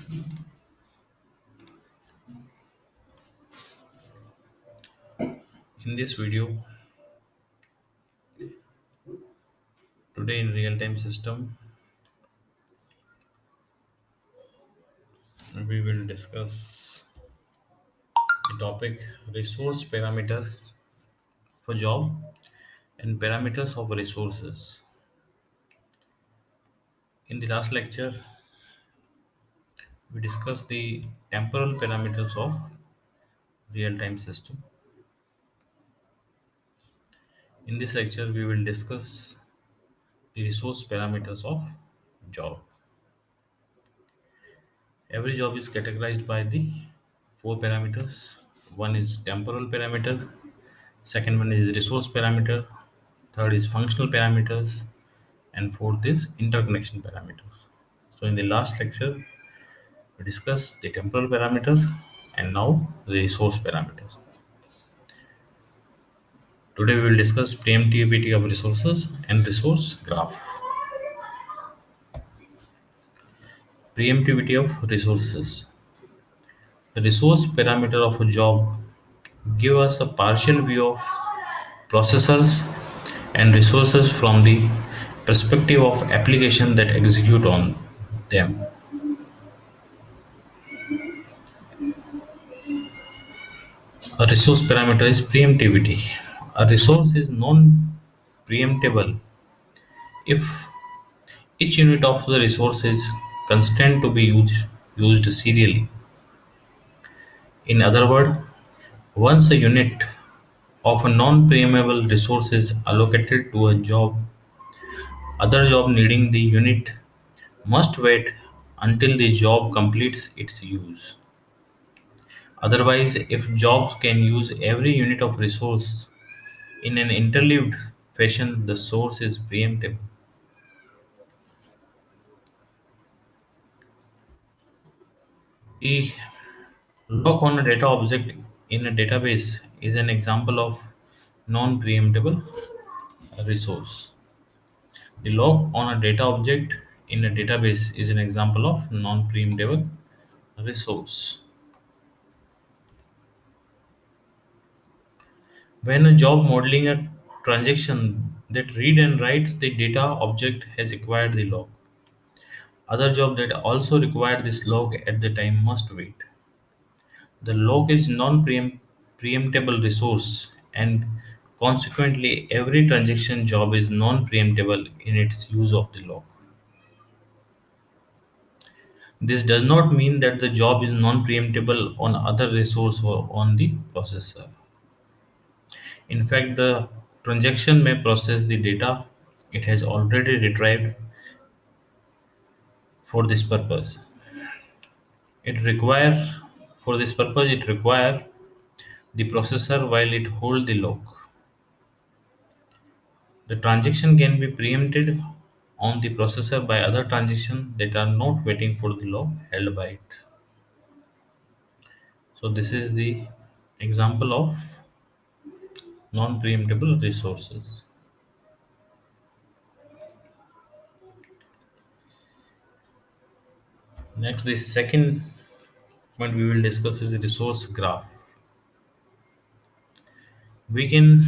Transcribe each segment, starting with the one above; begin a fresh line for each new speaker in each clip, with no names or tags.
In this video, today in real-time system, we will discuss the topic resource parameters for job and parameters of resources. In the last lecture, we discussed the temporal parameters of real-time system. In this lecture, we will discuss the resource parameters of job. Every job is categorized by the four parameters. One is temporal parameter, second one is resource parameter, third is functional parameters, and fourth is interconnection parameters. So in the last lecture, we discussed the temporal parameter and now the resource parameter. Today we will discuss preemptivity of resources and resource graph. Preemptivity of resources. The resource parameter of a job give us a partial view of processors and resources from the perspective of application that execute on them. A resource parameter is preemptivity. A resource is non-preemptible if each unit of the resource is constrained to be used serially. In other words, once a unit of a non-preemable resource is allocated to a job, other job needing the unit must wait until the job completes its use. Otherwise, if jobs can use every unit of resource in an interleaved fashion, the source is preemptible. The lock on a data object in a database is an example of non-preemptible resource. The lock on a data object in a database is an example of non-preemptible resource. When a job modeling a transaction that read and writes the data object has acquired the log. Other job that also require this log at the time must wait. The log is non-preemptible resource and consequently every transaction job is non-preemptible in its use of the log. This does not mean that the job is non-preemptible on other resource or on the processor. In fact, the transaction may process the data it has already retrieved for this purpose. It require for this purpose it require the processor while it hold the lock. The transaction can be preempted on the processor by other transactions that are not waiting for the lock held by it. So this is the example of non-preemptible resources. Next, the second point we will discuss is the resource graph. We can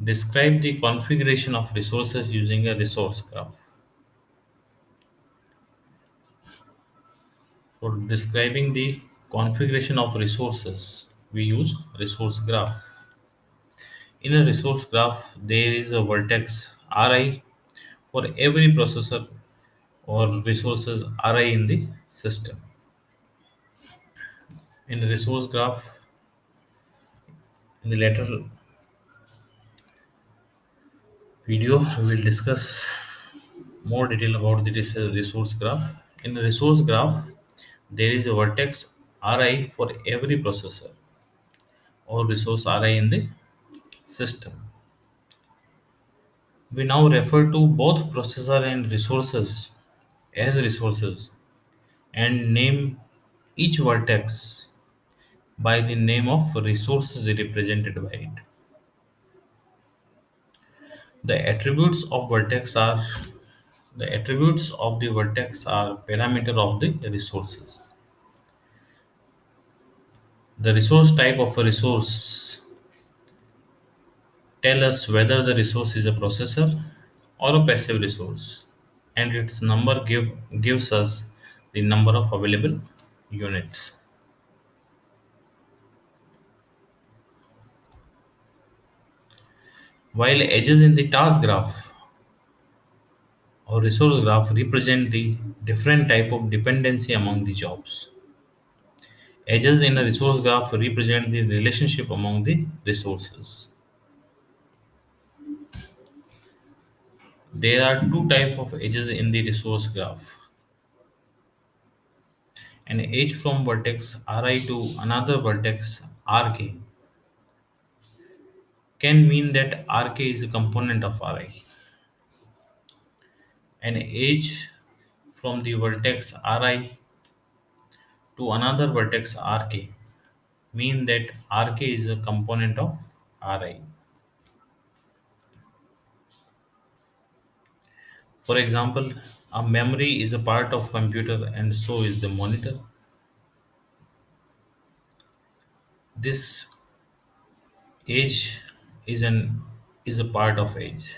describe the configuration of resources using a resource graph. For describing the configuration of resources, we use resource graph. In a resource graph, there is a vertex Ri for every processor or resources Ri in the system. In a resource graph, in the later video, we will discuss more detail about the resource graph. In the resource graph, there is a vertex Ri for every processor or resource Ri in the system. We now refer to both processor and resources as resources and name each vertex by the name of resources represented by it. The attributes of vertex are The attributes of the vertex are parameter of the resources. The resource type of a resource tell us whether the resource is a processor or a passive resource, and its number gives us the number of available units. While edges in the task graph or resource graph represent the different type of dependency among the jobs. Edges in a resource graph represent the relationship among the resources. There are two types of edges in the resource graph. An edge from vertex Ri to another vertex Rk can mean that Rk is a component of Ri. An edge from the vertex Ri to another vertex Rk mean that Rk is a component of Ri. For example, a memory is a part of computer and so is the monitor. This edge is is a part of edge.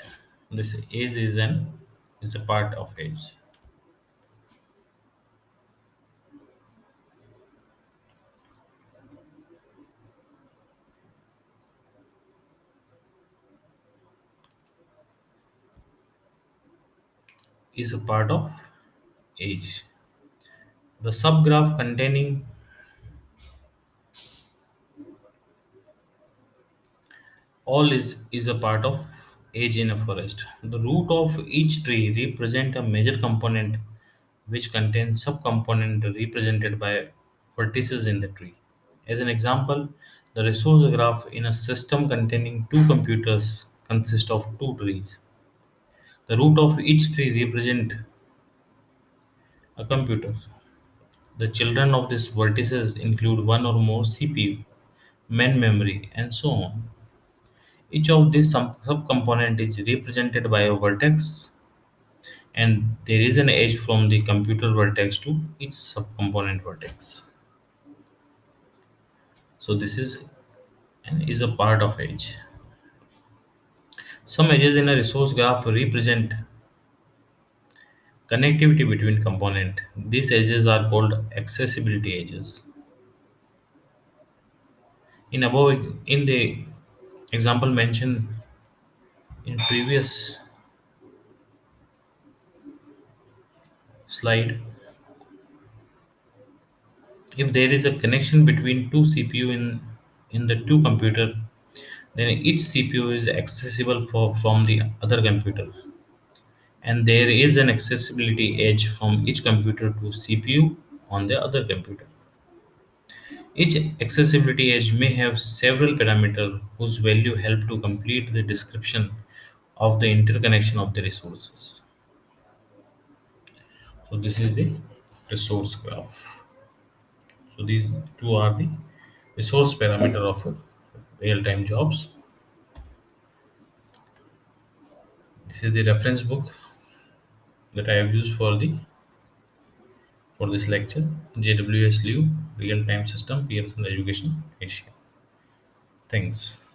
This edge is a part of edge. Is a part of edge. The subgraph containing all is a part of edge in a forest. The root of each tree represent a major component which contains subcomponent represented by vertices in the tree. As an example, the resource graph in a system containing two computers consists of two trees. The root of each tree represent a computer. The children of these vertices include one or more CPU, main memory, and so on. Each of these subcomponent is represented by a vertex, and there is an edge from the computer vertex to each subcomponent vertex. So this is a part of edge. Some edges in a resource graph represent connectivity between component. These edges are called accessibility edges. In the example mentioned in previous slide, if there is a connection between two CPU in the two computer, then each CPU is accessible from the other computer, and there is an accessibility edge from each computer to CPU on the other computer. Each accessibility edge may have several parameters whose value help to complete the description of the interconnection of the resources. So this is the resource graph. So these two are the resource parameter of real-time jobs. This is the reference book that I have used for this lecture. JWS Liu Real-Time System Pearson Education Asia. Thanks.